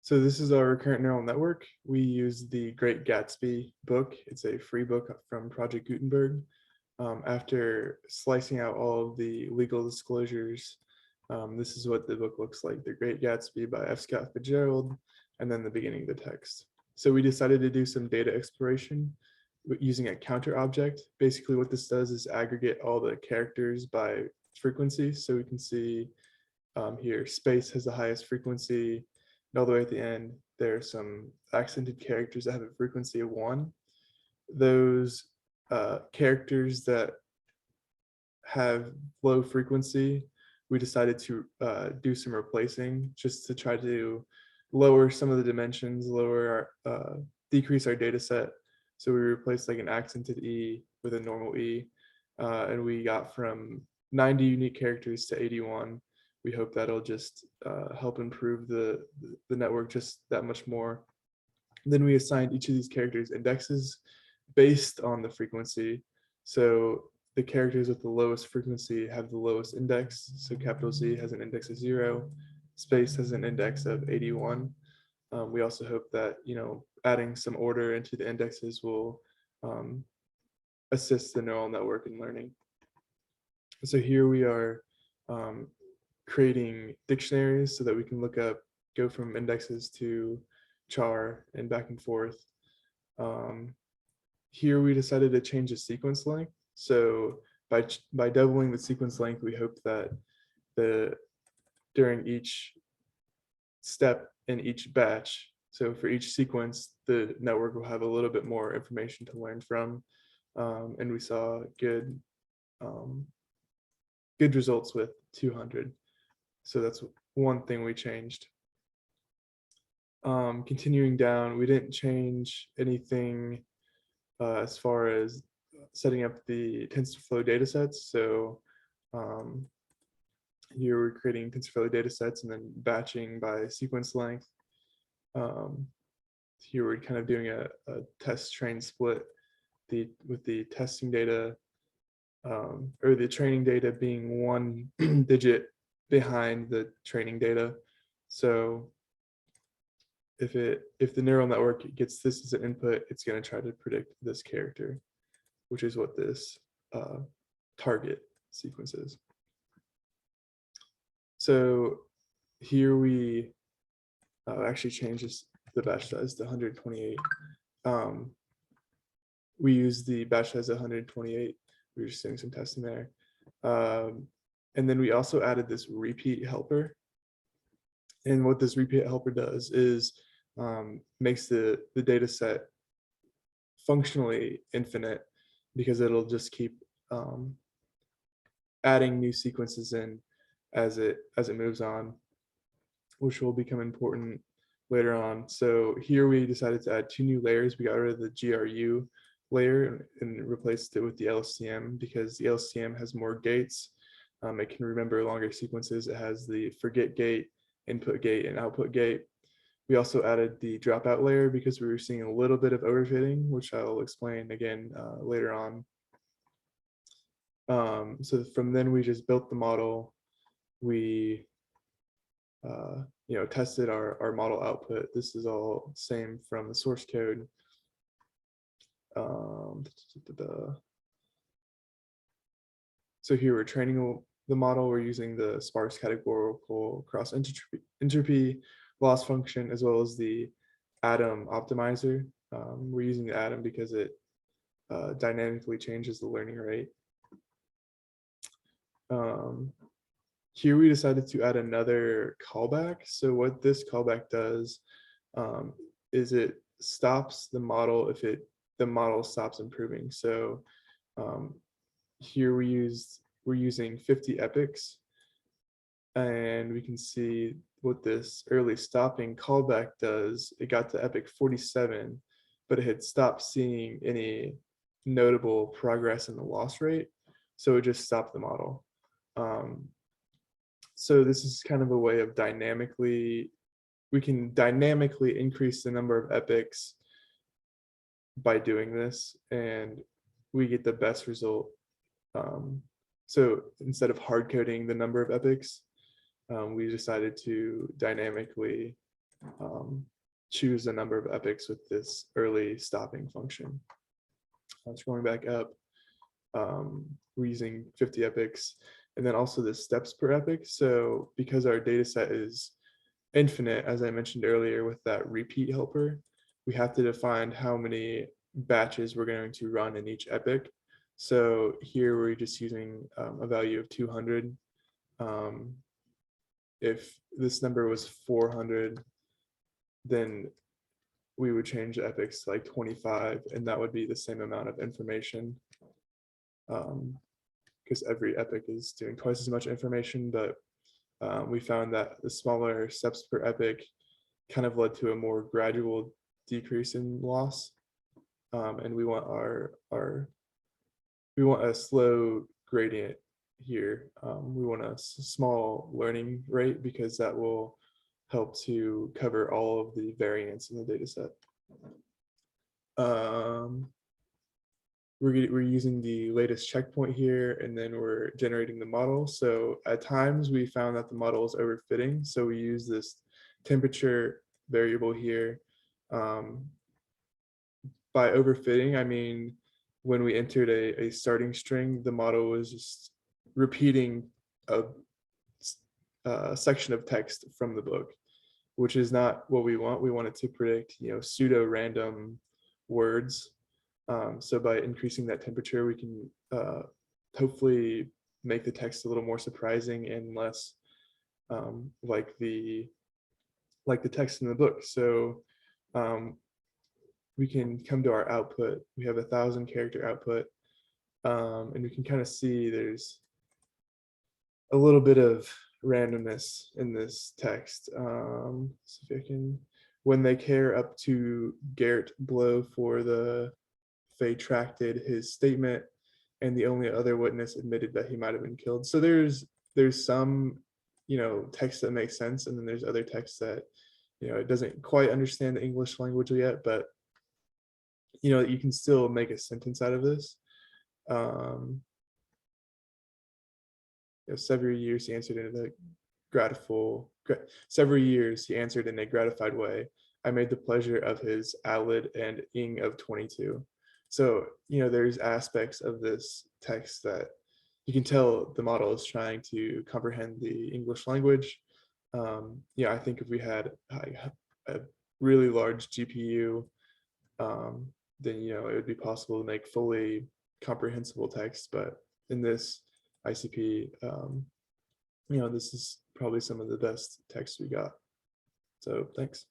So this is our recurrent neural network. We use the Great Gatsby book. It's a free book from Project Gutenberg. After slicing out all of the legal disclosures, this is what the book looks like: The Great Gatsby by F. Scott Fitzgerald, and then the beginning of the text. So we decided to do some data exploration using a counter object. Basically what this does is aggregate all the characters by frequency. So we can see here, space has the highest frequency, and all the way at the end, there are some accented characters that have a frequency of 1. Those characters that have low frequency, we decided to do some replacing just to try to lower some of the dimensions, decrease our data set. So we replaced like an accented E with a normal E, and we got from 90 unique characters to 81. We hope that'll just help improve the network just that much more. Then we assigned each of these characters indexes based on the frequency. So the characters with the lowest frequency have the lowest index. So capital Z has an index of 0, space has an index of 81. We also hope that, adding some order into the indexes will assist the neural network in learning. So here we are creating dictionaries so that we can go from indexes to char and back and forth. Here we decided to change the sequence length. So by doubling the sequence length, we hope that during each step in each batch, so for each sequence, the network will have a little bit more information to learn from. And we saw good results with 200. So that's one thing we changed. Continuing down, we didn't change anything as far as setting up the TensorFlow datasets. So here we're creating TensorFlow datasets and then batching by sequence length. Here we're kind of doing a test train split with the testing data or the training data being 1 digit behind the training data. So if the neural network gets this as an input, it's going to try to predict this character, which is what this target sequence is. So here we actually changed the batch size to 128. We use the batch size 128. We were just doing some testing there. And then we also added this repeat helper. And what this repeat helper does is makes the data set functionally infinite, because it'll just keep adding new sequences in as it moves on, which will become important later on. So here we decided to add 2 new layers. We got rid of the GRU layer and replaced it with the Lstm, because the Lstm has more gates. It can remember longer sequences. It has the forget gate, input gate, and output gate. We also added the dropout layer because we were seeing a little bit of overfitting, which I'll explain again later on. So from then we just built the model. We tested our model output. This is all same from the source code. So here we're training the model. We're using the sparse categorical cross entropy loss function, as well as the atom optimizer. We're using the atom because it dynamically changes the learning rate. Here we decided to add another callback. So what this callback does is it stops the model if the model stops improving. So here we're using 50 epochs, and we can see what this early stopping callback does. It got to epoch 47, but it had stopped seeing any notable progress in the loss rate. So it just stopped the model. So this is kind of a way of we can dynamically increase the number of epochs by doing this, and we get the best result. So instead of hard coding the number of epochs, we decided to dynamically choose a number of epochs with this early stopping function. Scrolling back up, we're using 50 epochs, and then also the steps per epoch. So because our data set is infinite, as I mentioned earlier with that repeat helper, we have to define how many batches we're going to run in each epoch. So here we're just using a value of 200. If this number was 400, then we would change the epochs to like 25, and that would be the same amount of information. Because every epoch is doing twice as much information, but we found that the smaller steps per epoch kind of led to a more gradual decrease in loss. And we want we want a slow gradient here. We want a small learning rate because that will help to cover all of the variance in the data set. We're using the latest checkpoint here, and then we're generating the model. So at times we found that the model is overfitting. So we use this temperature variable here. By overfitting, I mean, when we entered a starting string, the model was just repeating a section of text from the book, which is not what we want. We want it to predict, pseudo random words. So by increasing that temperature, we can hopefully make the text a little more surprising and less like the text in the book. So we can come to our output. We have 1,000 character output, and we can kind of see there's a little bit of randomness in this text. So if I can, when they care up to Garrett blow for the Faye tracted his statement, and the only other witness admitted that he might have been killed. So there's some, text that makes sense, and then there's other text that, it doesn't quite understand the English language yet, but you can still make a sentence out of this. Several years he answered in a gratified way. I made the pleasure of his alid and ing of 22. So, there's aspects of this text that you can tell the model is trying to comprehend the English language. I think if we had a really large GPU, then, it would be possible to make fully comprehensible text. But in this ICP, this is probably some of the best text we got. So thanks.